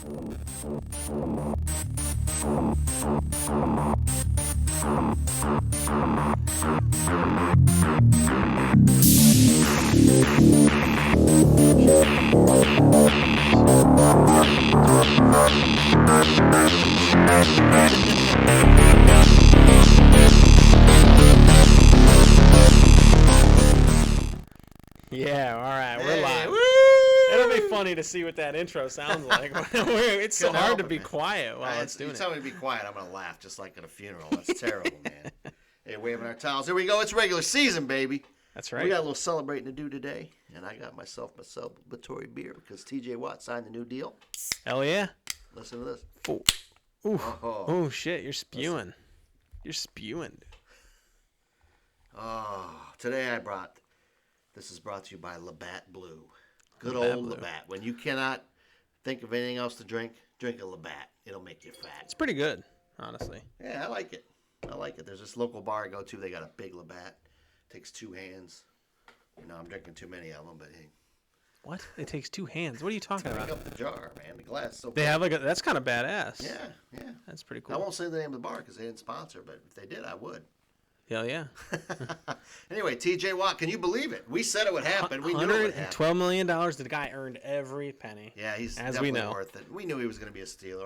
Yeah, all right, we're live. Woo! It'll be funny to see what that intro sounds like. It's so hard to be quiet while it's doing it. You tell me to be quiet, I'm going to laugh just like at a funeral. That's terrible, man. Hey, waving our towels. Here we go. It's regular season, baby. That's right. We got a little celebrating to do today, and I got myself a celebratory beer because T.J. Watt signed the new deal. Hell yeah. Listen to this. Oh, oh shit, you're spewing. Listen. You're spewing, dude. Oh, today this is brought to you by Labatt Blue. Good Labatt old Blue. Labatt. When you cannot think of anything else to drink a Labatt. It'll make you fat. It's pretty good, honestly. Yeah, I like it. There's this local bar I go to. They got a big Labatt. Takes 2 hands. You know, I'm drinking too many of them, but hey. What? It takes 2 hands. What are you talking about? Pick up the jar, man. The glass is so They big. have that's kind of badass. Yeah. That's pretty cool. I won't say the name of the bar because they didn't sponsor, but if they did, I would. Hell yeah. Anyway, T.J. Watt, can you believe it? We said it would happen. We knew it would happen. $112 million. The guy earned every penny. Yeah, he's as definitely we know. worth it. We knew he was going to be a Steeler.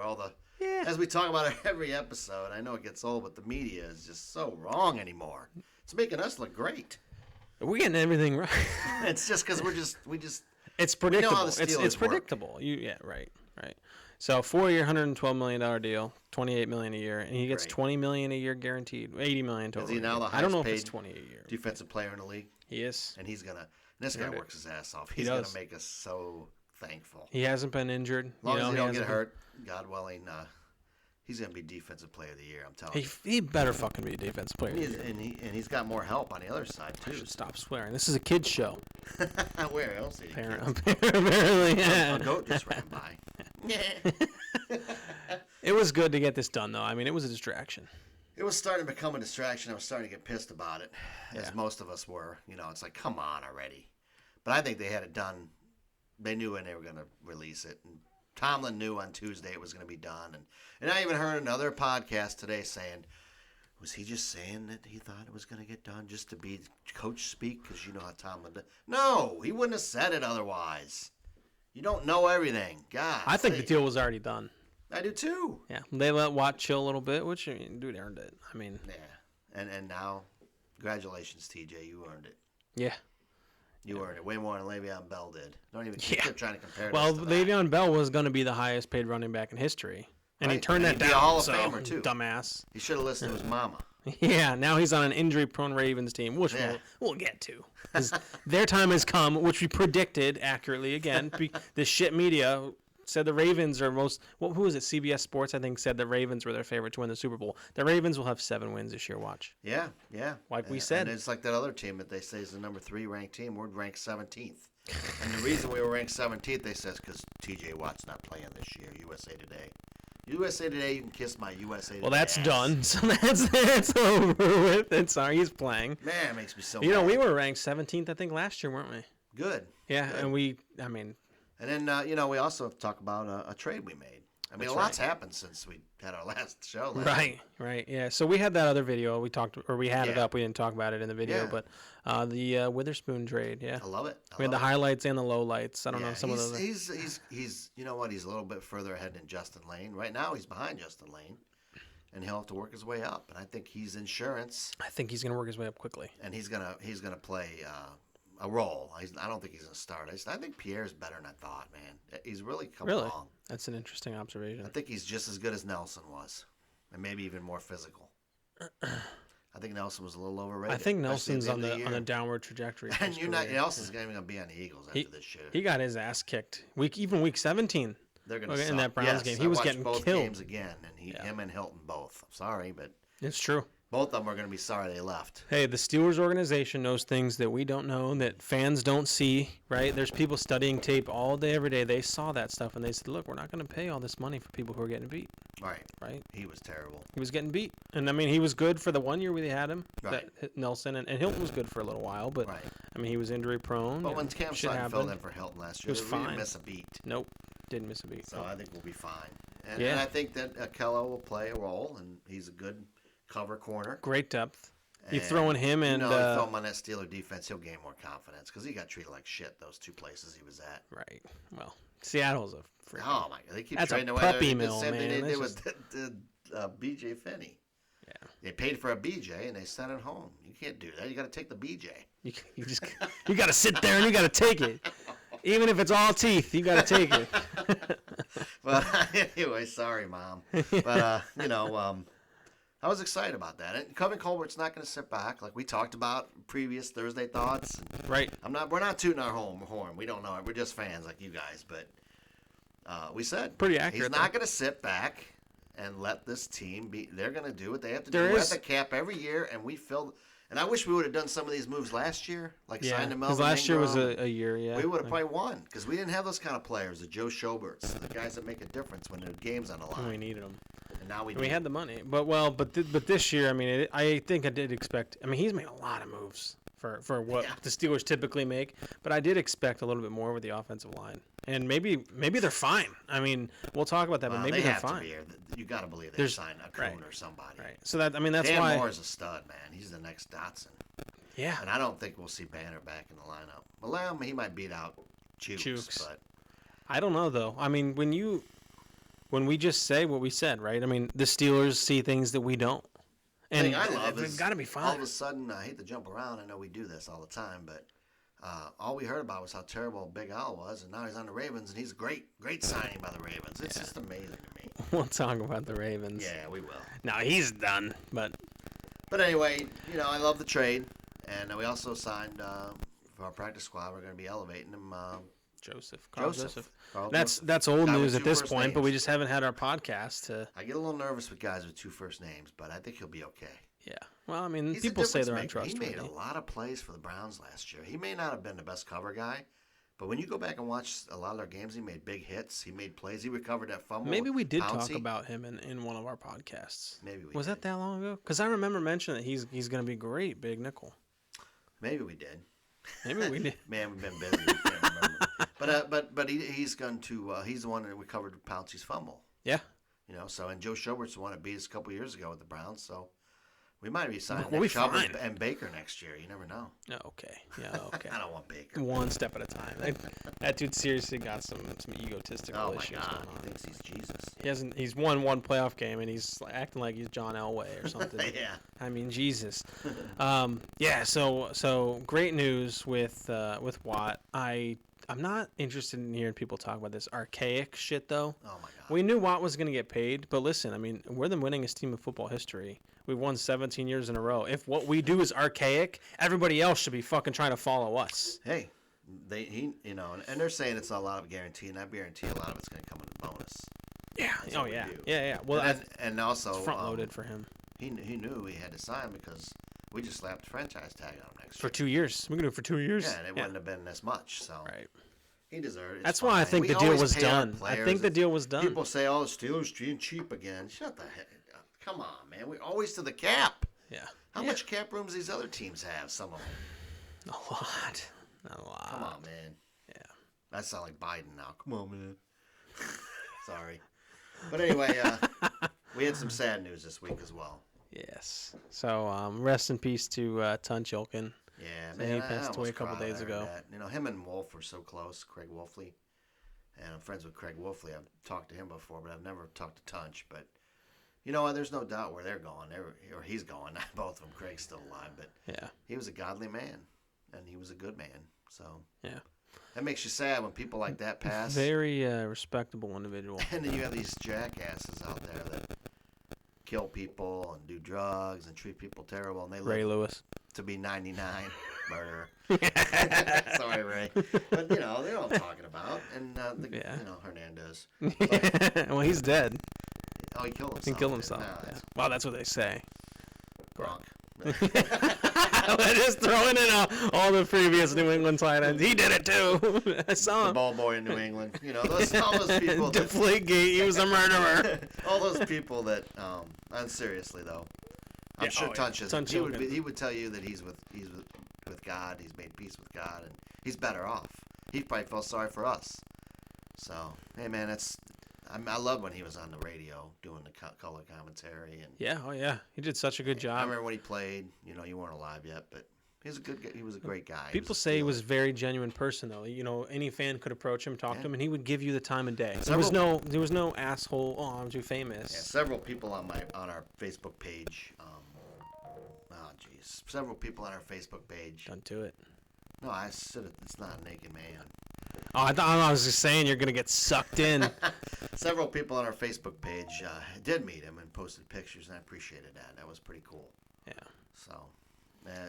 As we talk about it every episode, I know it gets old, but the media is just so wrong anymore. It's making us look great. We're getting everything right. It's just because It's predictable. We know how the Steelers it's predictable. Right. So 4-year, $112 million deal, $28 million a year, and he gets $20 million a year guaranteed, $80 million total. Is he now the I don't know highest if it's paid 20 a year. defensive player in the league? He is. And this guy works his ass off. He He's going does. to make us so thankful. He hasn't been injured. As long as he don't get hurt, God willing, he's going to be defensive player of the year, I'm telling you. He better fucking be a defensive player. And he's got more help on the other side, too. I should stop swearing. This is a kid's show. Where? I don't see Apparently, yeah. A goat just ran by. It was good to get this done, though. I mean, it was a distraction. It was starting to become a distraction. I was starting to get pissed about it, as most of us were. You know, it's like, come on already. But I think they had it done. They knew when they were going to release it. And Tomlin knew on Tuesday it was going to be done. And I even heard another podcast today saying, was he just saying that he thought it was going to get done just to be coach speak? Because you know how Tomlin did. No, he wouldn't have said it otherwise. You don't know everything. God. I think the deal was already done. I do too. Yeah, they let Watt chill a little bit, which, I mean, dude earned it. I mean. Yeah, and now, congratulations, TJ, you earned it. Yeah. You earned it way more than Le'Veon Bell did. Don't even keep trying to compare. Well, Le'Veon Bell was going to be the highest paid running back in history, and he turned that down. He'd be a Hall of Famer too. Dumbass. He should have listened to his mama. Yeah, now he's on an injury-prone Ravens team, which we'll get to. Their time has come, which we predicted accurately again. The shit media said the Ravens are who was it? CBS Sports, I think, said the Ravens were their favorite to win the Super Bowl. The Ravens will have 7 wins this year, watch. Yeah. Like we said. And it's like that other team that they say is the number 3 ranked team. We're ranked 17th. And the reason we were ranked 17th, they says, because T.J. Watt's not playing this year, USA Today. USA Today, you can kiss my USA Today. Well, that's ass. done. So that's over with. And sorry, he's playing. Man, it makes me so You know, mad. we were ranked 17th, I think, last year, weren't we? Good. Yeah, Good. and And then, we also have to talk about a trade we made. I mean, a lot's happened since we had our last show. Right. Yeah. So we had that other video. We had it up. We didn't talk about it in the video, but the Witherspoon trade. Yeah. I love it. We had the highlights and the lowlights. I don't know some of those. He's you know what? He's a little bit further ahead than Justin Lane. Right now, he's behind Justin Lane, and he'll have to work his way up. And I think he's insurance. I think he's gonna work his way up quickly. And he's gonna play a role. I don't think he's gonna start. I think Pierre's better than I thought, man. He's really come along. That's an interesting observation. I think he's just as good as Nelson was, and maybe even more physical. I think Nelson was a little overrated. I think Nelson's on the downward trajectory. And Nelson's not even gonna be on the Eagles after this year. He got his ass kicked. Week 17. They're gonna in that Browns game. He was getting both killed. Games again, and him and Hilton both. I'm sorry, but it's true. Both of them are going to be sorry they left. Hey, the Steelers organization knows things that we don't know, that fans don't see, right? There's people studying tape all day, every day. They saw that stuff, and they said, look, we're not going to pay all this money for people who are getting beat. Right. He was terrible. He was getting beat. And, I mean, he was good for the 1 year we had him, right. Nelson, and Hilton was good for a little while, but, I mean, he was injury-prone. But when Cam Sutton filled in for Hilton last year, he was fine. Didn't miss a beat. Nope. Didn't miss a beat. So I think we'll be fine. And I think that Ahkello will play a role, and he's a good cover corner. Great depth. You throw in him and... you throw him on that Steeler defense, he'll gain more confidence because he got treated like shit those 2 places he was at. Right. Well, Seattle's a freaking... Oh, my God. They keep that's trading a away. puppy mill, the same man. thing they did with B.J. Finney. Yeah. They paid for a B.J. and they sent it home. You can't do that. You got to take the B.J. You got to sit there and you got to take it. Even if it's all teeth, you got to take it. But anyway, sorry, Mom. But, I was excited about that. And Kevin Colbert's not going to sit back like we talked about previous Thursday thoughts. Right. We're not tooting our horn. We don't know it. We're just fans like you guys. But we said pretty accurate. He's not going to sit back and let this team be. They're going to do what they have to do. We're at the cap every year, and we filled. And I wish we would have done some of these moves last year, like signed to Melvin. Because last year was a year, We would have probably won because we didn't have those kind of players, the Joe Schoberts, the guys that make a difference when the game's on the line. We needed them. And now we had the money. But this year, I mean, I think I did expect. I mean, he's made a lot of moves for what the Steelers typically make. But I did expect a little bit more with the offensive line. And maybe they're fine. I mean, we'll talk about that, but maybe they're fine. You got to believe they signed a Coon or somebody. Right. So that's Dan why. Moore is a stud, man. He's the next Dotson. Yeah. And I don't think we'll see Banner back in the lineup. Well, he might beat out Chooks. But I don't know though. I mean, when we just say what we said, right? I mean, the Steelers see things that we don't. And the thing I love is got to be fine. All of a sudden, I hate to jump around. I know we do this all the time, but all we heard about was how terrible Big Al was, and now he's on the Ravens, and he's a great signing by the Ravens. It's just amazing to me. We'll talk about the Ravens. Yeah, we will. No, he's done, but anyway, I love the trade, and we also signed for our practice squad. We're going to be elevating him. Karl Joseph. Karl That's old Guy news with at this 2 point, names. but we just haven't had our podcast to. I get a little nervous with guys with 2 first names, but I think he'll be okay. Yeah. Well, I mean, He's people say they're maker. untrustworthy. He made a lot of plays for the Browns last year. He may not have been the best cover guy, but when you go back and watch a lot of their games, he made big hits. He made plays. He recovered that fumble. Maybe we did talk about him in one of our podcasts. Maybe we was did. that long ago? Because I remember mentioning that he's going to be great, big nickel. Maybe we did. Maybe we did. Man, we've been busy. We can't remember. But he's going to. He's the one that recovered Pouncey's fumble. Yeah. So and Joe Schobert's the one that beat us a couple years ago with the Browns. So we might be signing We'll be Chubb fine. and Baker next year. You never know. No, okay. Yeah, okay. I don't want Baker. One step at a time. That dude seriously got some egotistical issues going on. He thinks he's Jesus. He hasn't. He's won one playoff game and he's acting like he's John Elway or something. Yeah. I mean, Jesus. Yeah. So great news with Watt. I'm not interested in hearing people talk about this archaic shit though. Oh my God. We knew Watt was going to get paid, but listen, I mean, we're the winningest team in football history. We've won 17 years in a row. If what we do is archaic, everybody else should be fucking trying to follow us. Hey, and they're saying it's a lot of guarantee, and I guarantee a lot of it's going to come in a bonus. Yeah. That's Oh what we yeah. do. Yeah. Well, and also it's front loaded for him He knew he had to sign because we just slapped the franchise tag on him next for year. 2 years. We can do it for 2 years. Yeah, and it wouldn't have been this much. So Right. he deserved it. That's why I think the deal was done. I think the deal was done. People say, "Oh, the Steelers being cheap again." Shut the heck up! Come on, man. We're always to the cap. Yeah. How much cap rooms these other teams have? Some of them. A lot. A lot. Come on, man. Yeah. That sounds like Biden now. Come on, man. Sorry. But anyway, we had some sad news this week as well. Yes. So rest in peace to Tunch Ilkin. Yeah, So man. he passed away a couple days ago. That. Him and Wolf were so close, Craig Wolfley. And I'm friends with Craig Wolfley. I've talked to him before, but I've never talked to Tunch. But you know what? There's no doubt where they're going. Or he's going. Not both of them. Craig's still alive. But Yeah. he was a godly man. And he was a good man. So Yeah. that makes you sad when people like that pass. Very respectable individual. And then you have these jackasses out there that kill people and do drugs and treat people terrible. And they Ray live Lewis. to be 99. Murderer. Sorry, Ray. But, they know what I'm talking about. And, Hernandez. Well, he's dead. Oh, he killed himself. He killed himself. No, Yeah. Well, that's what they say. Gronk. We're just throwing in all the previous New England tight ends. He did it too. I saw The him. ball boy in New England. All those people. Deflategate. He was a murderer. All those people that. And seriously though, I'm sure Tunch is. He would tell you that he's with God. He's made peace with God, and he's better off. He probably felt sorry for us. So, hey, man, I love when he was on the radio doing the color commentary. And Yeah, oh yeah, he did such a good I job. remember when he played. You know, you weren't alive yet, but he was a great guy. People say he was a very genuine person, though. You know, any fan could approach him, talk to him, and he would give you the time of day. There was no asshole. Oh, I'm too famous. Yeah, several people on our Facebook page. Several people on our Facebook page. Don't do it. No, I said it's not a naked man. Oh, I was just saying you're gonna get sucked in. Several people on our Facebook page did meet him and posted pictures, and I appreciated that. That was pretty cool. Yeah. So,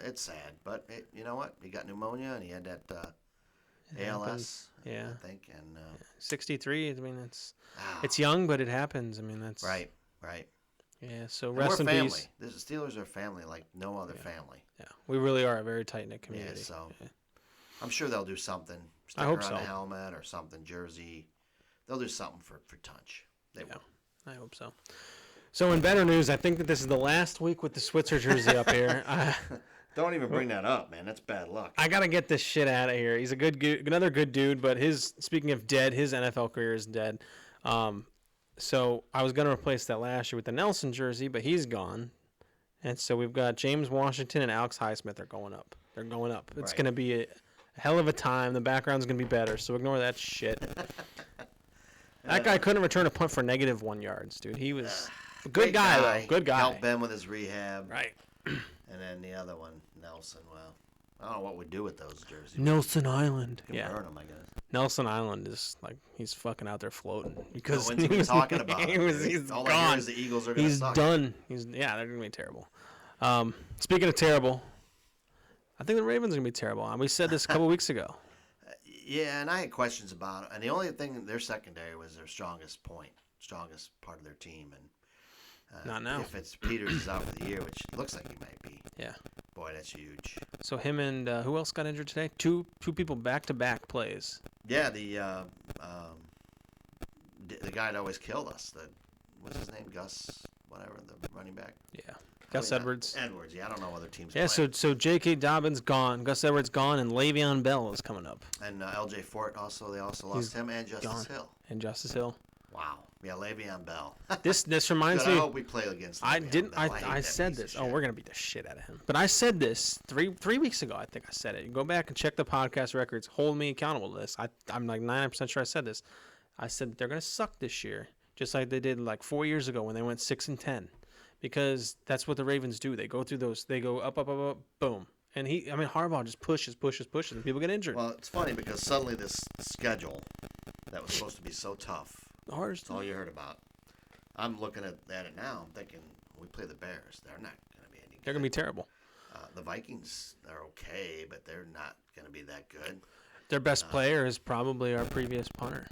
it's sad, but you know what? He got pneumonia, and he had that ALS. Yeah. I think, and 63. I mean, it's young, but it happens. I mean, that's right. Yeah. So And rest in we're family. peace. The Steelers are family like no other family. Yeah, we really are a very tight knit community. Yeah, so yeah. I'm sure they'll do something. I hope on so. the helmet or something, jersey. They'll do something for Tunch. They will. I hope so. So in better news, I think that this is the last week with the Switzer jersey up here. Don't even bring that up, man. That's bad luck. I gotta get this shit out of here. He's another good dude, but speaking of dead, his NFL career is dead. So I was gonna replace that last year with the Nelson jersey, but he's gone, and so we've got James Washington and Alex Highsmith are going up. They're going up. It's gonna be a hell of a time. The background's gonna be better, so ignore that shit. That guy couldn't return a punt for -1 yards, dude. He was a good guy, though. Good guy. Helped Ben with his rehab. Right. And then the other one, Nelson. Well, I don't know what we'd do with those jerseys. Nelson Island. You can burn them, I guess. Nelson Island is like he's fucking out there floating because no one's talking about him. He's all gone. I hear is the Eagles are going to suck. He's done. They're gonna be terrible. Speaking of terrible, I think the Ravens are gonna be terrible. We said this a couple weeks ago. Yeah, and I had questions about it. And the only thing, their secondary was their strongest part of their team. And not now. If it's Peters is out for the year, which looks like he might be. Yeah. Boy, that's huge. So him and who else got injured today? Two people back-to-back plays. Yeah, the guy that always killed us. What's his name? Gus, whatever, the running back. Yeah. Gus Edwards. Edwards, yeah. I don't know other teams. Yeah, playing. so J.K. Dobbins gone, Gus Edwards gone, and Le'Veon Bell is coming up. And L.J. Fort they also lost him and Justice Hill. And Justice Hill. Wow. Yeah, Le'Veon Bell. This reminds me. me. I hope we play against Le'Veon Bell. I said this. Oh, we're gonna beat the shit out of him. But I said this three weeks ago. I think I said it. You go back and check the podcast records. Hold me accountable to this. I'm like 99% sure I said this. I said that they're gonna suck this year, just like they did like 4 years ago when they went 6-10, because that's what the Ravens do. They go through those. They go up, boom. And Harbaugh just pushes, and people get injured. Well, it's funny because suddenly this schedule that was supposed to be so tough. That's all you heard about. I'm looking at it now. I'm thinking, we play the Bears. They're not going to be any good. They're going to be terrible. The Vikings are okay, but they're not going to be that good. Their best player is probably our previous punter.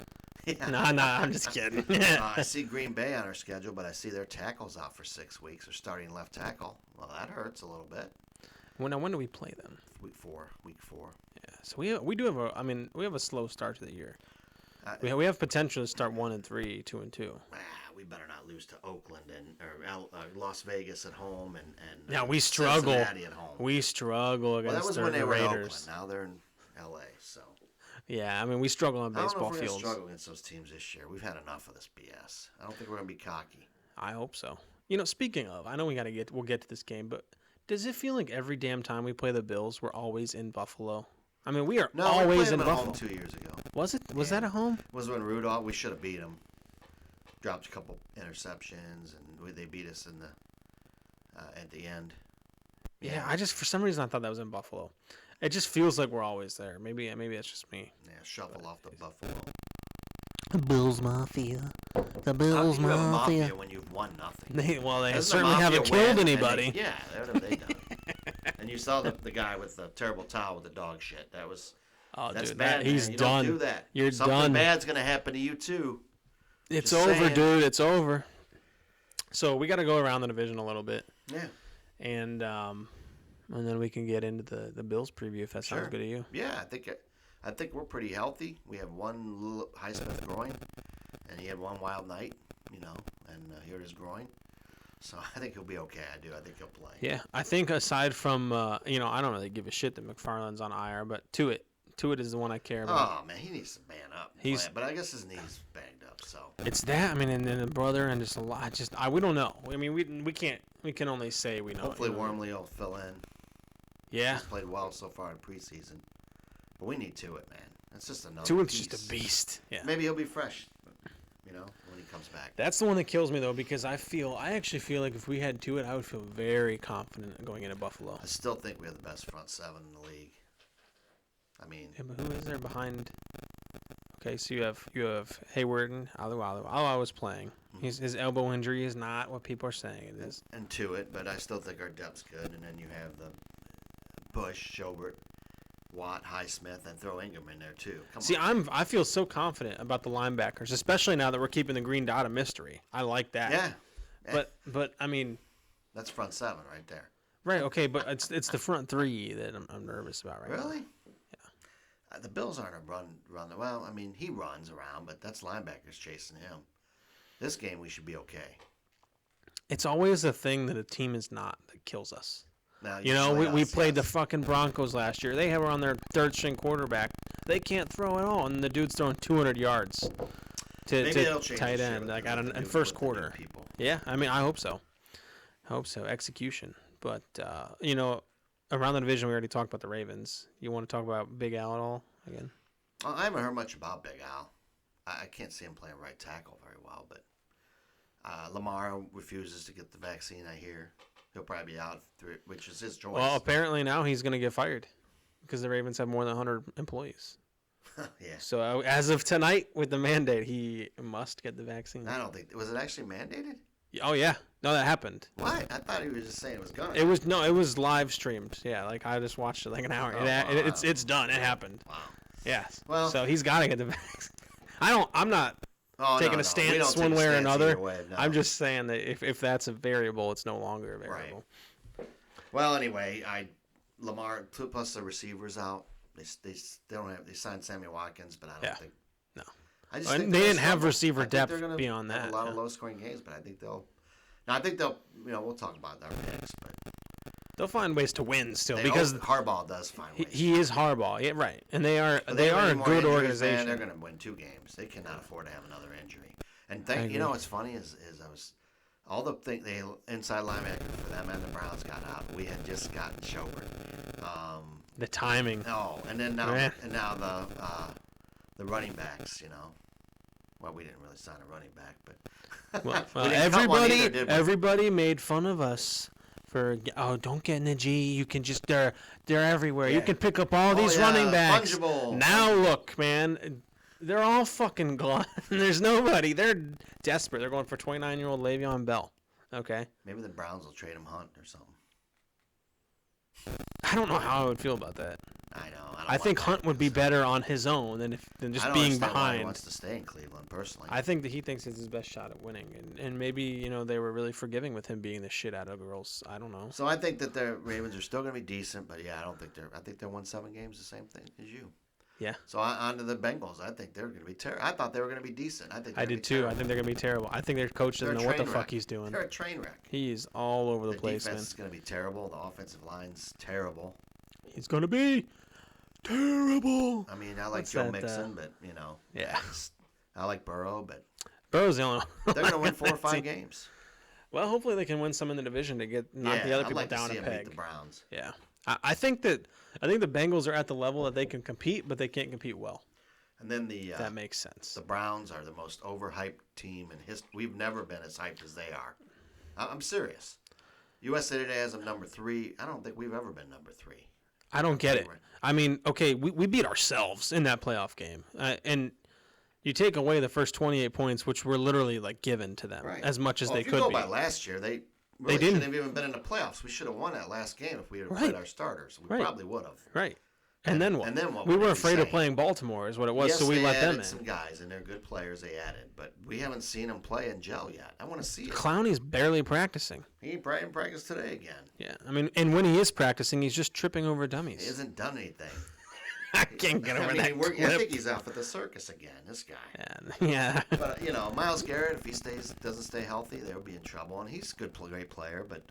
Yeah. No, I'm just kidding. I see Green Bay on our schedule, but I see their tackle's out for 6 weeks. They're starting left tackle. Well, that hurts a little bit. When do we play them? Week four. Yeah, so we do have we have a slow start to the year. We have potential to start 1-3, 2-2. We better not lose to Oakland or Las Vegas at home and yeah, we struggle. Cincinnati at home. We struggle against that was the when they were in Raiders. Oakland. Now they're in L.A. So yeah, we struggle on baseball fields. I don't know if we're going to struggle against those teams this year. We've had enough of this BS. I don't think we're going to be cocky. I hope so. Speaking of, I know we'll get to this game, but does it feel like every damn time we play the Bills, we're always in Buffalo? We are always in Buffalo. Home 2 years ago. Was it? Was that at home? It was when Rudolph. We should have beat him. Dropped a couple interceptions, and they beat us in the at the end. Yeah, I just for some reason I thought that was in Buffalo. It just feels like we're always there. Maybe it's just me. Yeah, shuffle off the Buffalo. The Bills Mafia. The Bills How do you have a Mafia. mafia when you've won nothing? They certainly haven't killed anybody. Yeah, what have they done? And you saw the guy with the terrible towel with the dog shit. That's dude, bad. He's man. You done. Don't do that. You're Something done. bad's gonna happen to you too. It's Just over, saying. dude. It's over. So we got to go around the division a little bit. Yeah. And then we can get into the Bills preview if that sounds good to you. Yeah, I think we're pretty healthy. We have one little Highsmith groin, and he had one wild night, and he hurt his groin. So I think he'll be okay. I think he'll play. Yeah, I think aside from I don't really give a shit that McFarland's on IR, but Tuitt is the one I care about. Oh man, he needs to man up. play. But I guess his knee's banged up, so. It's that. I mean, and then the brother and just a lot. We don't know. I mean, we can't. We can only say we know. Hopefully Wormley will fill in. Yeah. He's played well so far in preseason. But we need Tuitt, man. That's just another Tuitt's piece. just a beast. Yeah. Maybe he'll be fresh, when he comes back. That's the one that kills me, though, because I actually feel like if we had Tuitt, I would feel very confident going into Buffalo. I still think we have the best front seven in the league. I mean. Yeah, but who is there behind? Okay, so you have Hayward and Alualu. Alualu was playing. His elbow injury is not what people are saying it is. And Tuitt, but I still think our depth's good. And then you have the Bush, Schobert, Watt, Highsmith, and throw Ingram in there too. See, I feel so confident about the linebackers, especially now that we're keeping the green dot a mystery. I like that. Yeah. But I mean, that's front seven right there. Right. Okay, but it's the front three that I'm nervous about right now. Really? Yeah. The Bills aren't a run. Well, I mean, he runs around, but that's linebackers chasing him. This game, we should be okay. It's always the thing that a team is not that kills us. Now, we played the fucking Broncos last year. They were on their third string quarterback. They can't throw at all, and the dude's throwing 200 yards to tight end like in first quarter. Yeah, I mean, I hope so. Execution, but around the division, we already talked about the Ravens. You want to talk about Big Al at all again? Well, I haven't heard much about Big Al. I can't see him playing right tackle very well, but Lamar refuses to get the vaccine. I hear. He'll probably be out, which is his choice. Well, apparently now he's going to get fired because the Ravens have more than 100 employees. Yeah. So as of tonight, with the mandate, he must get the vaccine. I don't think. Was it actually mandated? Oh, yeah. No, that happened. Why? I thought he was just saying it was gonna. It was live streamed. Yeah, like I just watched it like an hour. It's done. It happened. Wow. Yes. Well, so he's got to get the vaccine. I'm not taking a stance one way or another. I'm just saying that if that's a variable, it's no longer a variable. Right. Well, anyway, Lamar plus the receivers out. They signed Sammy Watkins, but I don't think. No. I just think they didn't have receiver depth beyond that. A lot of low scoring games, but I think they'll. We'll talk about our picks, but they'll find ways to win still because Harbaugh does find ways. He is Harbaugh, yeah, right, and they are a good organization. They're going to win 2 games. They cannot afford to have another injury. And what's funny is all the inside linebackers for them and the Browns got out. We had just gotten Schobert. The timing. Oh, and then now the running backs. Well, we didn't really sign a running back, but everybody made fun of us for don't get in the G. You can just they're everywhere. Yeah. You can pick up all these running backs. Fungible. Now look, man, they're all fucking gone. There's nobody. They're desperate. They're going for 29-year-old Le'Veon Bell. Okay. Maybe the Browns will trade him Hunt or something. I don't know how I would feel about that. I know. I think Hunt would be better on his own than just being behind. He wants to stay in Cleveland personally. I think that he thinks it's his best shot at winning, and maybe they were really forgiving with him being the shit out of girls. I don't know. So I think that the Ravens are still going to be decent, but yeah, I think they're won 7 games, the same thing as you. Yeah. So on to the Bengals. I think they're going to be terrible. I thought they were going to be decent. I did too. I think they're going to be terrible. I think their coach doesn't know what the fuck he's doing. They're a train wreck. He's all over the place, man. The defense is going to be terrible. The offensive line's terrible. He's going to be terrible. I mean, I like Joe Mixon, but yeah. I like Burrow, but Burrow's the only one. They're going to win 4 or 5 games. Well, hopefully they can win some in the division to knock the other people down a peg. Beat the Browns. Yeah, I think the Bengals are at the level that they can compete, but they can't compete well. And then that makes sense. The Browns are the most overhyped team in history. We've never been as hyped as they are. I'm serious. USA Today has them number 3. I don't think we've ever been number 3. I don't get it. I mean, okay, we beat ourselves in that playoff game, and you take away the first 28 points, which were literally given to them as much as they could be. If you go by last year, they shouldn't have even been in the playoffs. We should have won that last game if we had played our starters. We probably would have. Right. And then what? And then what? We were afraid of playing Baltimore, is what it was. Yes, so we let them in. They added some guys, and they're good players. They added, but we haven't seen them play and gel yet. I want to see it. Clowney's barely practicing. He ain't practiced today again. Yeah, I mean, and when he is practicing, he's just tripping over dummies. He hasn't done anything. I can't get over that clip. I think he's out at the circus again. This guy. Yeah. But Myles Garrett, if he doesn't stay healthy, they'll be in trouble. And he's a great player, but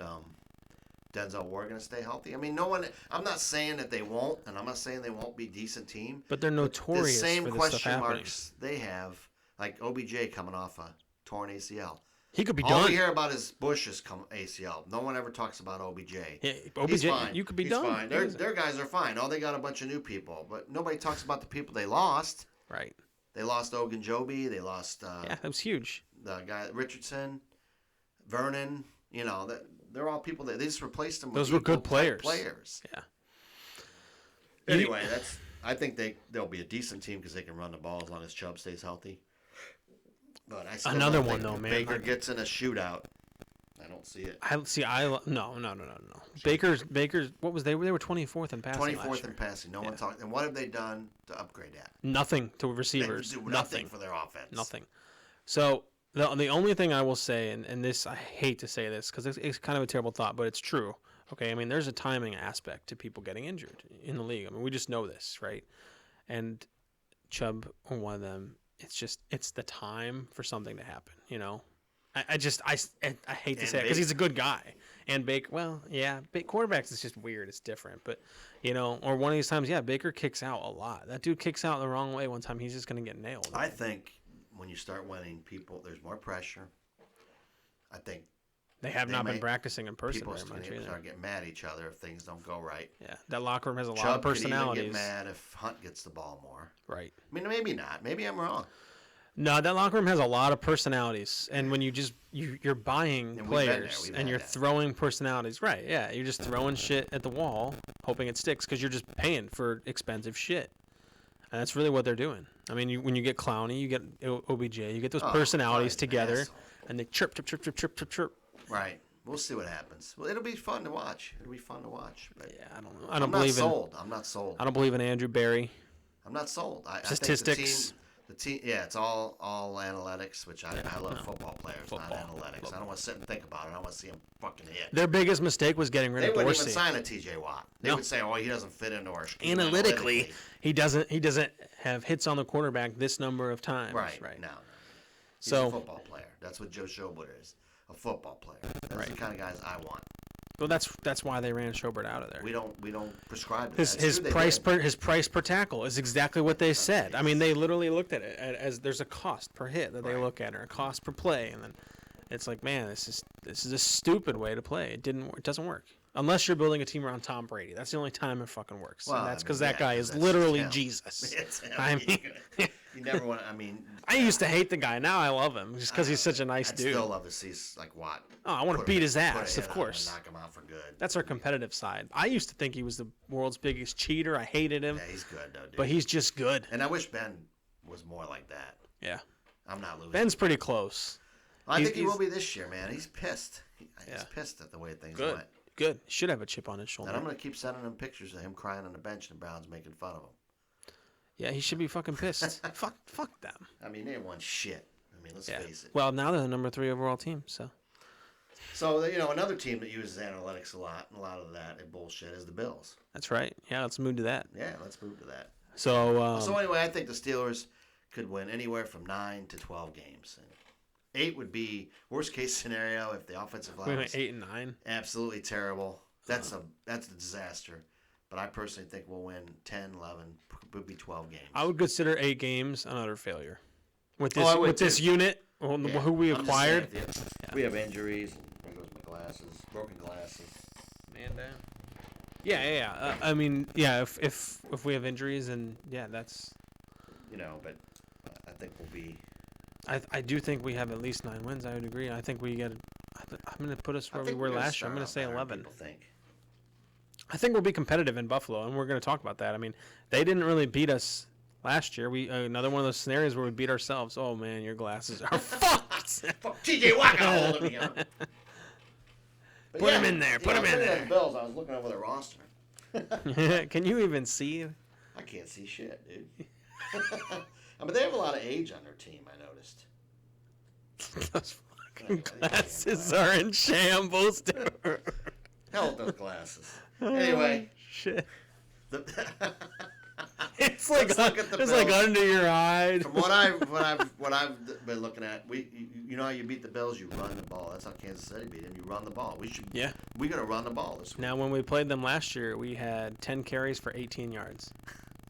Denzel Ward going to stay healthy? I mean, no one. I'm not saying that they won't, and I'm not saying they won't be a decent team. But they're notorious the same for this question stuff happening. marks they have, like OBJ coming off a torn ACL. He could be All done. we hear about is Bush's ACL. No one ever talks about OBJ. Yeah, He's OBJ, fine. you could be He's done. Fine. Their guys are fine. Oh, they got a bunch of new people, but nobody talks about the people they lost. Right. They lost Ogunjobi. They lost. Yeah, that was huge. The guy Richardson, Vernon. You know, they're all people that they just replaced them. Those with were good players. Yeah. Anyway, I think they'll be a decent team because they can run the ball as long as Chubb stays healthy. But I still Another don't one think though, if man. Baker gets in a shootout. I don't see it. No. Baker's. What was they? They were 24th in passing. 24th in passing. No one talked. And what have they done to upgrade that? Nothing to receivers. They do nothing for their offense. Nothing. So the only thing I will say, and this I hate to say this because it's kind of a terrible thought, but it's true. Okay, I mean there's a timing aspect to people getting injured in the league. I mean we just know this, right? And Chubb, one of them. It's the time for something to happen. You know. I hate to say it because he's a good guy. And Baker, well, yeah, quarterbacks is just weird. It's different. But, you know, or one of these times, yeah, Baker kicks out a lot. That dude kicks out the wrong way one time. He's just going to get nailed. I think when you start winning, there's more pressure. I think they have not been practicing in person very much People either. start getting mad at each other if things don't go right. Yeah, that locker room has a lot Chubb of personalities. Could even get mad if Hunt gets the ball more. Right. I mean, maybe not. Maybe I'm wrong. No, that locker room has a lot of personalities, and when you're buying players and you're throwing personalities, right? Yeah, you're just throwing shit at the wall, hoping it sticks because you're just paying for expensive shit, and that's really what they're doing. I mean, when you get Clowney, you get OBJ, you get those personalities together, and they chirp. Right. We'll see what happens. Well, it'll be fun to watch. But yeah, I don't know. I'm not sold. I don't believe in Andrew Berry. I'm not sold. Statistics. The team, yeah, it's all analytics, which I love football players, not analytics. I don't want to sit and think about it. I want to see them fucking hit. Their biggest mistake was getting rid of Dorsey. They wouldn't even sign a T.J. Watt. They would say, "Oh, he doesn't fit into our scheme." Analytically, he doesn't have hits on the quarterback this number of times. Right. No. He's a football player. That's what Joe Schobert is, a football player. That's the kind of guys I want. Well, that's why they ran Schobert out of there. We don't prescribe to his price per tackle is exactly what they said. I mean, they literally looked at it as there's a cost per hit that they look at, or a cost per play, and then it's like, man, this is a stupid way to play. It doesn't work unless you're building a team around Tom Brady. That's the only time it fucking works. Well, and that's because that guy is literally Jesus. I mean. You never want to, I mean... I used to hate the guy. Now I love him just because he's such a nice dude. I still love to see, like, Watt. Oh, I want to beat his ass, of course. Knock him out for good. That's our competitive side. I used to think he was the world's biggest cheater. I hated him. Yeah, he's good, though, dude. But he's just good. And I wish Ben was more like that. Yeah. I'm not losing. Ben's pretty close. Well, I think he will be this year, man. He's pissed. He's pissed at the way things went. Good. He should have a chip on his shoulder. And I'm going to keep sending him pictures of him crying on the bench and the Browns making fun of him. Yeah, he should be fucking pissed. Fuck them. I mean, they won shit. I mean, let's face it. Well, now they're the number 3 overall team, so. So, you know, another team that uses analytics a lot, and a lot of that and bullshit, is the Bills. That's right. Yeah, let's move to that. Yeah, let's move to that. So anyway, I think the Steelers could win anywhere from 9 to 12 games. And 8 would be worst case scenario if the offensive line was 8 and 9. Absolutely terrible. That's a disaster. But I personally think we'll win 10, 11, would be 12 games. I would consider 8 games another failure. With this unit, who we acquired. We have injuries. There goes my glasses. Broken glasses. Man down. Yeah. I mean, yeah. If we have injuries, and that's. You know, but I think we'll be. I do think we have at least 9 wins. I would agree. I think we get. I'm going to put us where we were last year. I'm going to say 11. I think we'll be competitive in Buffalo, and we're going to talk about that. I mean, they didn't really beat us last year. We another one of those scenarios where we beat ourselves. Oh man, your glasses are fucked. Fuck TJ Watt got hold of me. Put him in there. Put him in there. The Bills. I was looking over their roster. Can you even see? I can't see shit, dude. But they have a lot of age on their team. I noticed. Those fucking glasses are in shambles, dude. Hell with those glasses. Anyway. Shit. It's like Let's look at the it's like Bills. under your eye. From what I've been looking at, you know how you beat the Bills, you run the ball. That's how Kansas City beat them. You run the ball. We're gonna run the ball this week. Now, when we played them last year, we had 10 carries for 18 yards.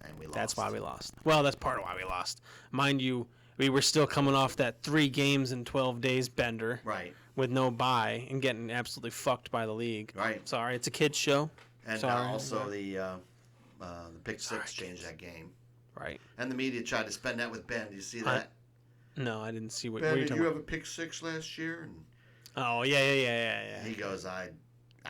And we lost. That's why we lost. Well, that's part of why we lost. Mind you, we were still coming off that 3 games in 12 days bender. Right. With no bye and getting absolutely fucked by the league. Right. Sorry, it's a kid's show. And Sorry. also the pick six changed that game. Right. And the media tried to spend that with Ben. Do you see that? No, I didn't see what Ben, you're did talking you about. have a pick six last year? And Oh, yeah. he goes, I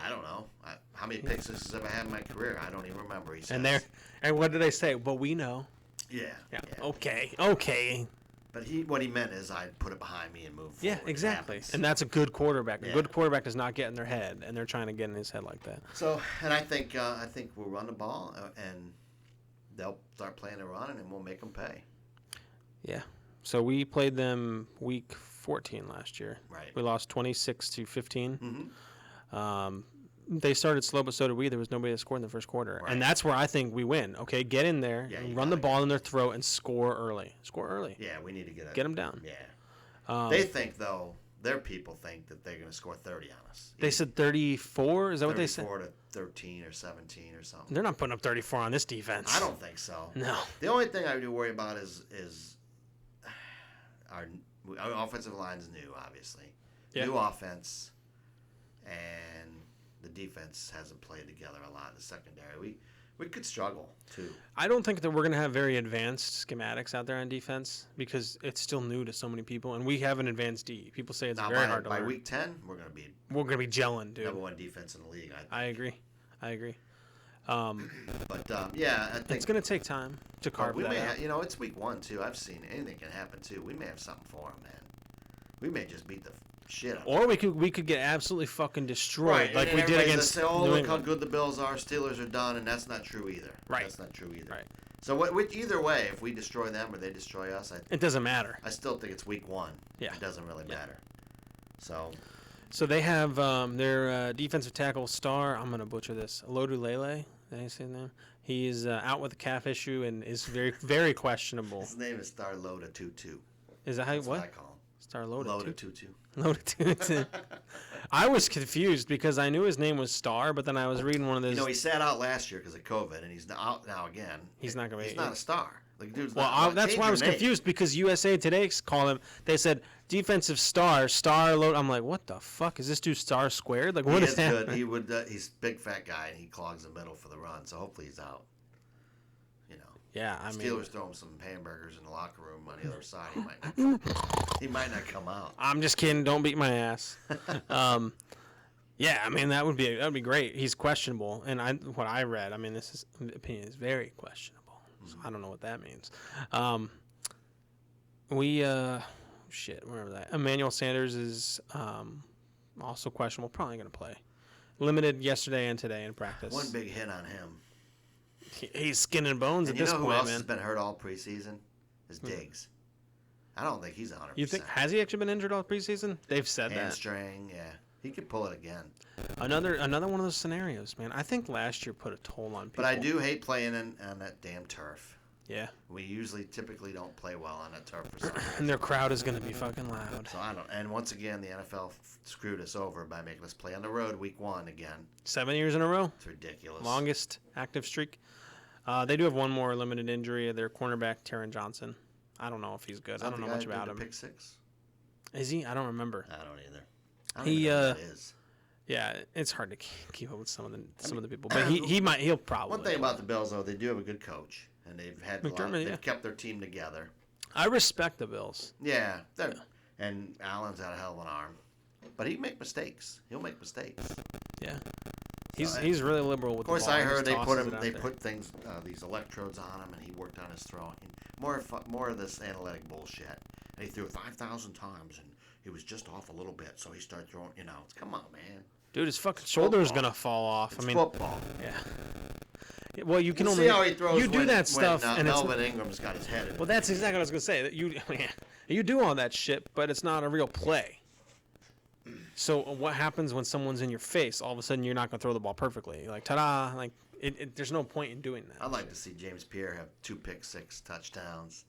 don't know. How many pick sixes have I had in my career? I don't even remember. He says. And what did they say? But we know. Yeah. Okay. But what he meant is I'd put it behind me and move forward. Yeah, exactly. And that's a good quarterback. A good quarterback does not get in their head, and they're trying to get in his head like that. So, and I think we'll run the ball, and they'll start playing the run, and then we'll make them pay. Yeah. So we played them week 14 last year. Right. We lost 26-15. Mm-hmm. They started slow, but so did we. There was nobody that scored in the first quarter. Right. And that's where I think we win. Okay, get in there, run the ball in their throat, and score early. Yeah, we need to get them down. Yeah. They think, though, their people think that they're going to score 30 on us. They said 34? Is that what they said? 34 to 13 or 17 or something. They're not putting up 34 on this defense. I don't think so. No. The only thing I do worry about is our offensive line's new, obviously. Yeah. New offense, and the defense hasn't played together a lot in the secondary. We could struggle, too. I don't think that we're going to have very advanced schematics out there on defense because it's still new to so many people, and we have an advanced D. People say it's very hard to learn. By week 10, we're going to be gelling, dude. number one defense in the league, I agree. But yeah, I think it's going to take time to carve we that may out. it's week 1 too. I've seen anything can happen too. We may have something for them, man. We may just beat the shit out of them. Or we could get absolutely fucking destroyed, Right, like and we did everybody's against gonna say, New look how England. good the Bills are. Steelers are done, and that's not true either. Right. That's not true either. Right. So either way, if we destroy them or they destroy us, It doesn't matter. I still think it's week 1. Yeah. It doesn't really matter. So they have their defensive tackle star. I'm gonna butcher this. Lodulele. Did I say his name? He's out with a calf issue and is very, very questionable. His name is Star Loda 22. Is that how That's what? I call him. Star Loda Loda 22. 22. Loda 22. I was confused because I knew his name was Star, but then I was reading one of those. He sat out last year because of COVID, and he's out now again. He's not gonna be. He's not a star. Like, dude's Well, not, that's why I was confused because USA Today called him. They said defensive Star Load. I'm like, what the fuck is this dude Star squared? Like, what is that? Good. He would. He's a big fat guy, and he clogs the middle for the run. So hopefully he's out. Yeah, I mean, Steelers throw him some hamburgers in the locker room on the other side. He might not come out. I'm just kidding. Don't beat my ass. Yeah, I mean that would be great. He's questionable, and what I read, I mean, this opinion is very questionable. So I don't know what that means. Wherever that. Emmanuel Sanders is also questionable. Probably going to play. Limited yesterday and today in practice. One big hit on him. He's skin and bones And at this you know who point, else man. has been hurt all preseason? Is Diggs. I don't think he's 100%. You think has he actually been injured all preseason? They've said hamstring, yeah. He could pull it again. Another one of those scenarios, man. I think last year put a toll on people. But I do hate playing on that damn turf. Yeah. We typically don't play well on that turf for some reason. And their crowd is going to be fucking loud. So I don't. And once again, the NFL screwed us over by making us play on the road week 1 again. 7 years in a row. It's ridiculous. Longest active streak. They do have one more limited injury. Their cornerback, Taron Johnson. I don't know if he's good. I don't know much about him. Pick 6? Is he? I don't remember. I don't either. I don't even know who that is. Yeah, it's hard to keep up with some of the people, but he'll probably. One thing about the Bills though, they do have a good coach, and they've kept their team together. I respect the Bills. Yeah, and Allen's had a hell of an arm, but he'll make mistakes. Yeah. He's really liberal with the ball. Of course, I heard they put things these electrodes on him, and he worked on his throwing. More of this analytic bullshit. And he threw it 5,000 times, and he was just off a little bit, so he started throwing. Come on, man. Dude, his fucking shoulder's gonna fall off. It's football. Yeah. Well, you can see how he throws. You do that stuff, when, and Melvin Ingram's got his head in it. Well, that's exactly what I was gonna say. That you do all that shit, but it's not a real play. So what happens when someone's in your face? All of a sudden, you're not gonna throw the ball perfectly. Like ta-da! Like there's no point in doing that. I'd like to see James Pierre have 2 pick-6 touchdowns.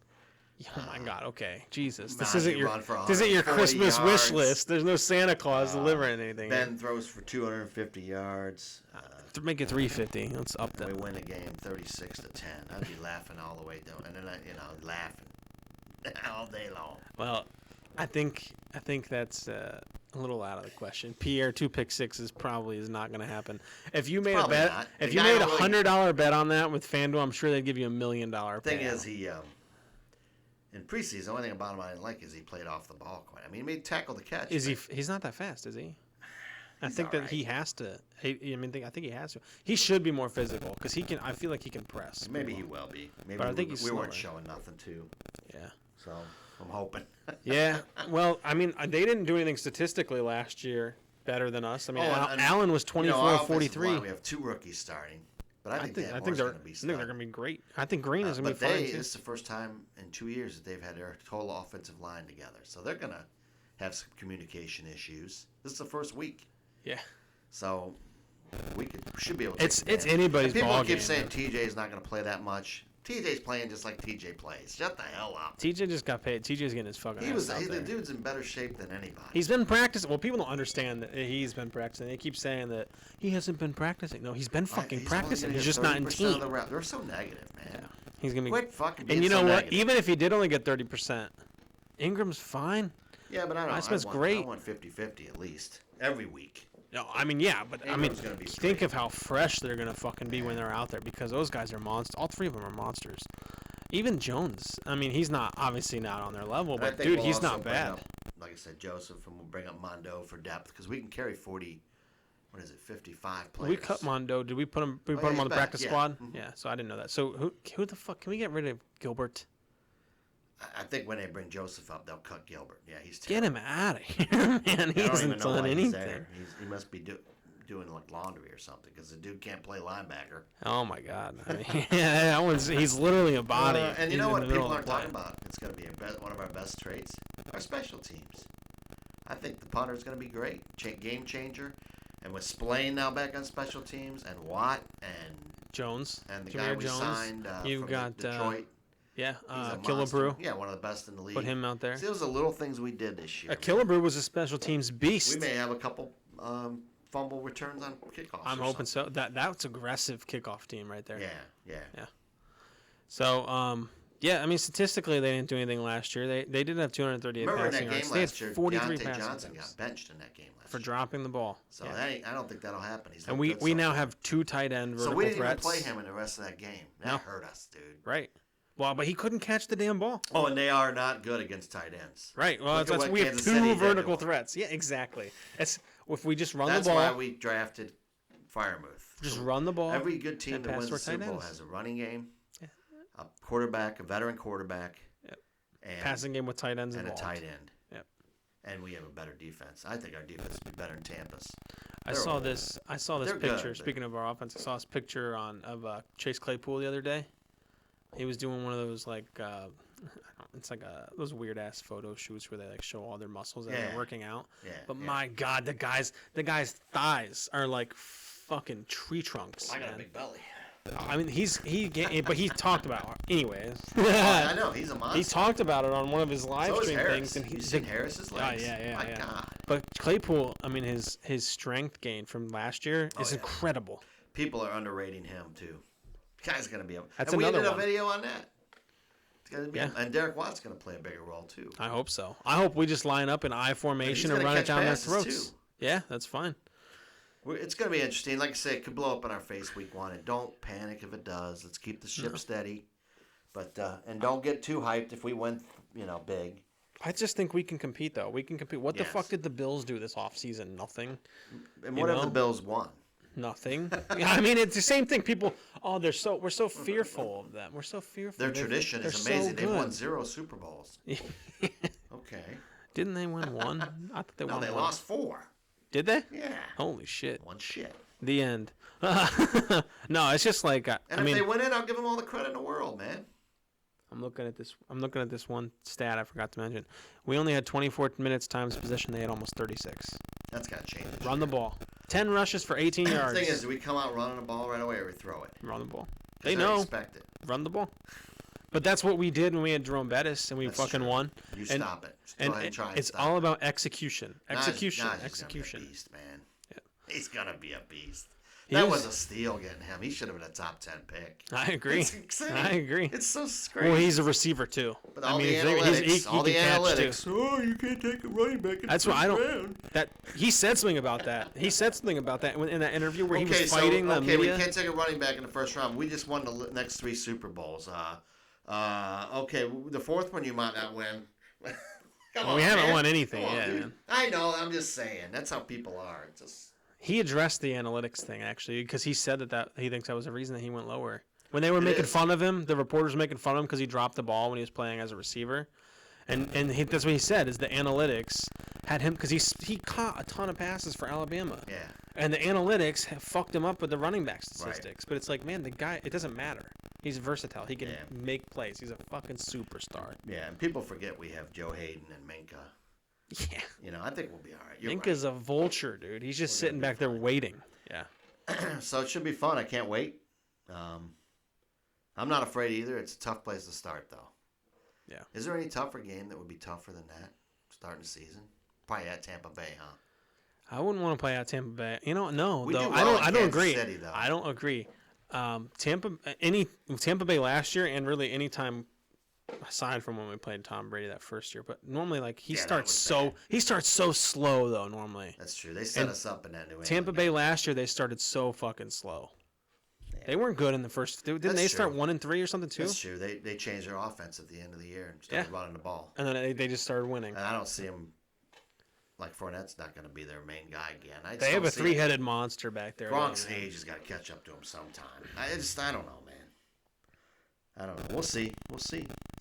Oh my God! Okay, Jesus, this Najee isn't your run for Christmas 140 wish yards. list. There's no Santa Claus delivering anything. Ben throws for 250 yards. Make it 350. Let's up that. We win the game 36-10. I'd be laughing all the way down, and then laughing all day long. Well, I think that's a little out of the question. Pierre 2 pick-6s probably is not going to happen. If you made a bet, not. if you made $100 bet on that with FanDuel, I'm sure they'd give you $1 million. Thing is, he in preseason, the only thing about him I didn't like is he played off the ball quite. I mean, he made tackle the catch. Is he? He's not that fast, is he? I think that he has to. I think he has to. He should be more physical because he can. I feel like he can press. Maybe he will be. Maybe but I think we weren't showing nothing too. Yeah. So I'm hoping. Yeah. Well, I mean, they didn't do anything statistically last year better than us. I mean, Allen was 24-43. We have 2 rookies starting, but I think they're going to be great. I think Green is going to be fine too. It's the first time in 2 years that they've had their total offensive line together, so they're going to have some communication issues. This is the first week. Yeah. So we should be able to. It's anybody's ball game. People keep saying TJ's not going to play that much. TJ's playing just like TJ plays. Shut the hell up. TJ just got paid. TJ's getting his fucking ass out there. The dude's in better shape than anybody. He's been practicing. Well, people don't understand that he's been practicing. They keep saying that he hasn't been practicing. No, he's been fucking practicing. He's just not in team. They're so negative, man. Yeah. He's going to be. Quit fucking being And you know so what? negative. Even if he did only get 30%, Ingram's fine. Yeah, but I great. I want 50-50 at least every week. No, I mean, yeah, but Ingram's gonna be think great. of how fresh they're going to fucking be when they're out there because those guys are monsters. All 3 of them are monsters. Even Jones. I mean, he's obviously not on their level, but dude, he's not bad. Like I said, Joseph, and we'll bring up Mondo for depth because we can carry 55 players. We cut Mondo. Did we put him? Put him on the practice squad? Mm-hmm. Yeah. So I didn't know that. So who the fuck? Can we get rid of Gilbert? I think when they bring Joseph up, they'll cut Gilbert. Yeah, he's terrible. Get him out of here, man. He hasn't done anything. He must be doing like laundry or something because the dude can't play linebacker. Oh my God! I mean, he's literally a body. And you know what people aren't talking about? It's going to be one of our best traits: our special teams. I think the punter's going to be great, game changer, and with Splain now back on special teams, and Watt and Jones and the guy we signed You've got Detroit. Yeah, Killebrew. Yeah, one of the best in the league. Put him out there. See, those are the little things we did this year. Killebrew was a special teams beast. We may have a couple fumble returns on kickoffs. I'm hoping so. That's aggressive kickoff team right there. Yeah. So, I mean, statistically, they didn't do anything last year. They did have 238 passing yards. They had 43 passing Johnson got benched in that game last for year. dropping the ball. So I don't think that'll happen. And we now have 2 tight end vertical threats. So we didn't even play him in the rest of that game. That hurt us, dude. Right. Well, but he couldn't catch the damn ball. Oh, and they are not good against tight ends. Right. Well, we have 2 vertical threats. Yeah, exactly. If we just run the ball. That's why we drafted Freiermuth. Just run the ball. Every good team that wins the Super Bowl has a running game, a quarterback, a veteran quarterback, and passing game with tight ends and involved. A tight end. Yep. And we have a better defense. I think our defense would be better than Tampa's. I saw this picture. Good, speaking of our offense, I saw this picture of Chase Claypool the other day. He was doing one of those those weird ass photo shoots where they like show all their muscles as they're working out. Yeah. But my God, the guy's thighs are like fucking tree trunks. I got a big belly. I mean, but he talked about it. Anyways. I know he's a monster. He talked about it on one of his live stream things, and you seen Harris's legs? Yeah. God. But Claypool, I mean, his strength gain from last year is incredible. People are underrating him too. Guy's gonna be. That's and another we did one. A video on that. It's gonna be, and Derek Watt's gonna play a bigger role too. I hope so. I hope we just line up in I formation and run it down their throats. Too. Yeah, that's fine. It's gonna be interesting. Like I say, it could blow up in our face week 1, and don't panic if it does. Let's keep the ship steady, but and don't get too hyped if we win, big. I just think we can compete though. We can compete. What the fuck did the Bills do this offseason? Nothing. And what have the Bills won? Nothing. I mean, it's the same thing. People, we're so fearful of them. We're so fearful. Their tradition is amazing. They've won 0 Super Bowls. Okay. Didn't they win 1? I thought they won. No, they lost 4. Did they? Yeah. Holy shit. One shit. The end. No, it's just like if they win it, I'll give them all the credit in the world, man. I'm looking at this one stat I forgot to mention. We only had 24 minutes times possession. They had almost 36. That's got to change. Run the ball. 10 rushes for 18 yards. The thing is, do we come out running the ball right away or we throw it? Run the ball. They know. Expect it. Run the ball. But that's what we did when we had Jerome Bettis and we fucking won. You stop it. Just go ahead and try and it's stop all it. about execution. Execution. He's gonna be a beast, man. Yeah. He's gonna be a beast. He That is. was a steal getting him. He should have been a top 10 pick. I agree. It's insane. I agree. It's so crazy. Well, he's a receiver too. But all the analytics, he can catch, too. Oh, you can't take a running back in That's the what I first don't. round. That he said something about that. He said something about that in that interview where he was fighting the media. we can't take a running back in the first round. We just won the next 3 Super Bowls. Okay, the fourth one you might not win. Come on, we haven't man. won anything Come on, yet, dude. man. I know. I'm just saying. That's how people are. It's just. He addressed the analytics thing actually because he said that he thinks that was the reason that he went lower. When they were making fun of him, the reporters were making fun of him because he dropped the ball when he was playing as a receiver, and that's what he said is the analytics had him because he caught a ton of passes for Alabama. Yeah. And the analytics have fucked him up with the running back statistics. Right. But it's like, man, the guy, it doesn't matter. He's versatile. He can make plays. He's a fucking superstar. Yeah, and people forget we have Joe Hayden and Minka. Yeah. You know, I think we'll be all right. Minka's a vulture, dude. He's just sitting back there waiting. Yeah. So it should be fun. I can't wait. I'm not afraid either. It's a tough place to start, though. Yeah. Is there any tougher game that would be tougher than that starting the season? Probably at Tampa Bay, huh? I wouldn't want to play at Tampa Bay. You know, no, we though. do well I don't agree. City, though. I don't agree. Tampa Bay last year and really any time aside from when we played Tom Brady that first year, but normally like he starts so slow though normally. That's true. They set us up in that New England Tampa Bay game. last year they started so fucking slow. Yeah. They weren't good in the first. Didn't they start 1-3 or something too? That's true. They changed their offense at the end of the year and started running the ball. And then they just started winning. And I don't see them. Like Fournette's not going to be their main guy again. They have a 3-headed monster back there. Gronk's age has got to catch up to him sometime. I don't know, man. I don't know. We'll see. It's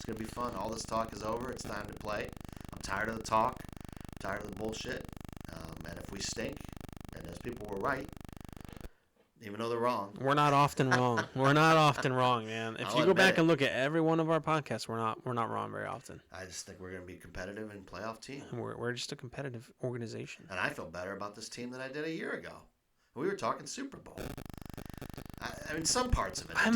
going to be fun. All this talk is over. It's time to play. I'm tired of the talk. I'm tired of the bullshit. And if we stink, and those people were right, even though they're wrong. We're not often wrong. We're not often wrong, man. If you go back and look at every one of our podcasts, we're not wrong very often. I just think we're going to be competitive and playoff team. We're just a competitive organization. And I feel better about this team than I did a year ago. We were talking Super Bowl. I mean, some parts of it. I'm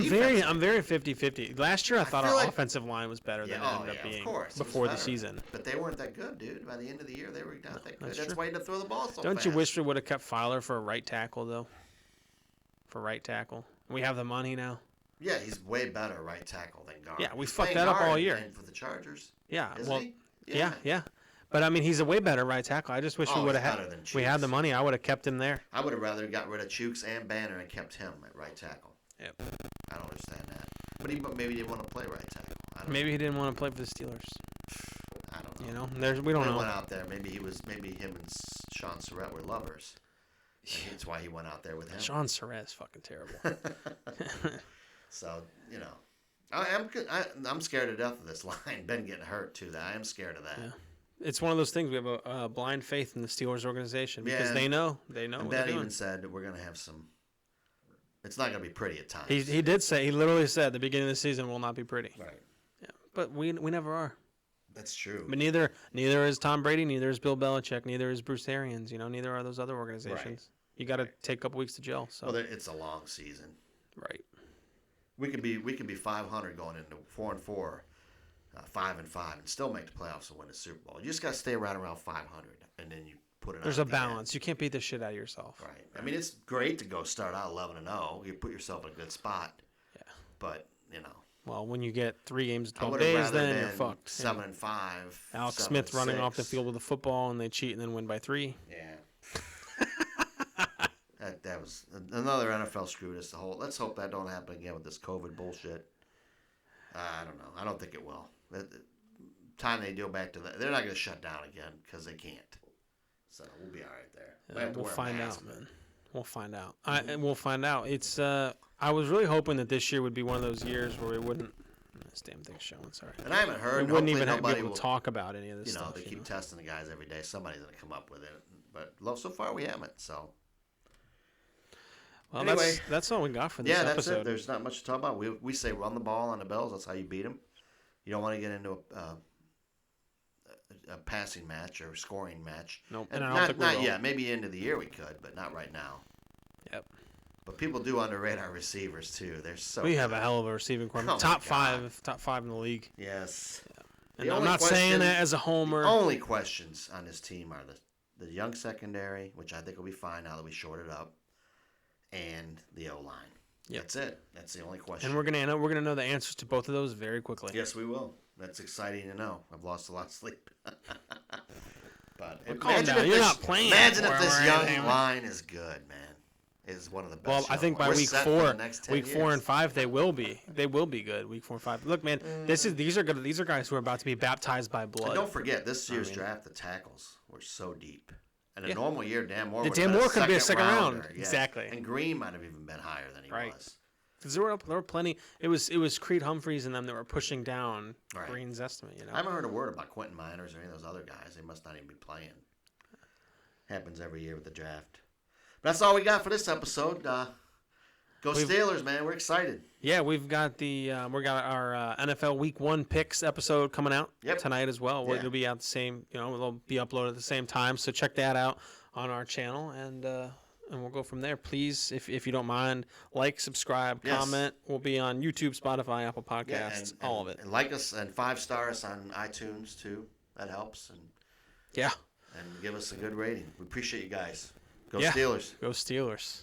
very 50-50. Last year, I thought our offensive line was better than it ended up being before the season. But they weren't that good, dude. By the end of the year, they were not that good. That's why you had to throw the ball so Don't fast. you wish we would have kept Fowler for a right tackle, though? For right tackle. We have the money now. Yeah, he's way better right tackle than guard. Yeah, we fucked that up all year. For the Chargers. Yeah, Isn't he? Yeah. But I mean, he's a way better right tackle. I just wish we would have had. We had the money. I would have kept him there. I would have rather got rid of Chooks and Banner and kept him at right tackle. Yep. I don't understand that. But he maybe didn't want to play right tackle. Maybe he didn't want to play for the Steelers. I don't know. You know, we don't know. He went out there. Maybe him and Sean Surratt were lovers. And that's why he went out there with him. Sean Surratt is fucking terrible. So, you know, I'm scared to death of this line. Ben getting hurt, too. I am scared of that. Yeah. It's one of those things. We have a blind faith in the Steelers organization because they know. And what Ben even said that we're going to have some. It's not going to be pretty at times. He did say. He literally said the beginning of the season will not be pretty. Right. Yeah. But we never are. That's true. But neither is Tom Brady. Neither is Bill Belichick. Neither is Bruce Arians. You know. Neither are those other organizations. Right. You got to take a couple weeks to gel. So. Well, it's a long season. Right. We could be 500 going into 4-4, 5-5, and still make the playoffs and win the Super Bowl. You just got to stay right around 500, and then you put it. There's a balance. You can't beat the shit out of yourself. Right. I mean, it's great to go start out 11-0. You put yourself in a good spot. Yeah. But Well, when you get 3 games in 12 days, then you're fucked. 7-5. Alex Smith running off the field with a football, and they cheat and then win by 3. Yeah. That was another NFL screwed us. Let's hope that don't happen again with this COVID bullshit. I don't know. I don't think it will. The time they go back to that, they're not going to shut down again because they can't. So we'll be all right there. We'll find out, man. We'll find out. We'll find out. It's. I was really hoping that this year would be one of those years where we wouldn't. This damn thing's showing. Sorry. And I haven't heard. We wouldn't even be able to talk about any of this stuff. They keep testing the guys every day. Somebody's going to come up with it. But so far we haven't. So. Well, anyway, that's all we got for this episode. That's it. There's not much to talk about. We say run the ball on the Bills. That's how you beat them. You don't want to get into a passing match or scoring match. Nope. And And I don't think we not will. yet. Maybe end of the year we could, but not right now. Yep. But people do underrate our receivers too. They're so. We have good. a hell of a receiving corps. Oh my top God. five in the league. Yes. And The I'm only not saying that as a homer. The only questions on this team are the young secondary, which I think will be fine now that we shorted up, and the O line. Yep. That's it. That's the only question. And we're gonna know the answers to both of those very quickly. Yes, we will. That's exciting to know. I've lost a lot of sleep. But calm down. You're not playing Imagine for if it this or young anything. line is good, man. Is one of the best. Well, I young think by ones. We're week set for the 4, next 10 week 4 years. and 5, they will be. They will be good. Week 4 and 5. Look, man, these are good. These are guys who are about to be baptized by blood. And don't forget, this year's draft, the tackles were so deep. In a Yeah. normal year, Dan Moore The would Dan have been Moore could be a second round. rounder. Yeah. Exactly. And Green might have even been higher than he Right. was. Because there were plenty. It was Creed Humphreys and them that were pushing down Right. Green's estimate. You know. I haven't heard a word about Quentin Miners or any of those other guys. They must not even be playing. Happens every year with the draft. But that's all we got for this episode. Go Steelers, man. We're excited. Yeah, we've got our NFL Week 1 picks episode coming out tonight as well. Yeah. It'll be out the same. It'll be uploaded at the same time. So check that out on our channel, and we'll go from there. Please, if you don't mind, like, subscribe, comment. We'll be on YouTube, Spotify, Apple Podcasts, all of it. And like us and 5 stars on iTunes too. That helps. And Yeah. give us a good rating. We appreciate you guys. Go Yeah. Steelers. Go Steelers.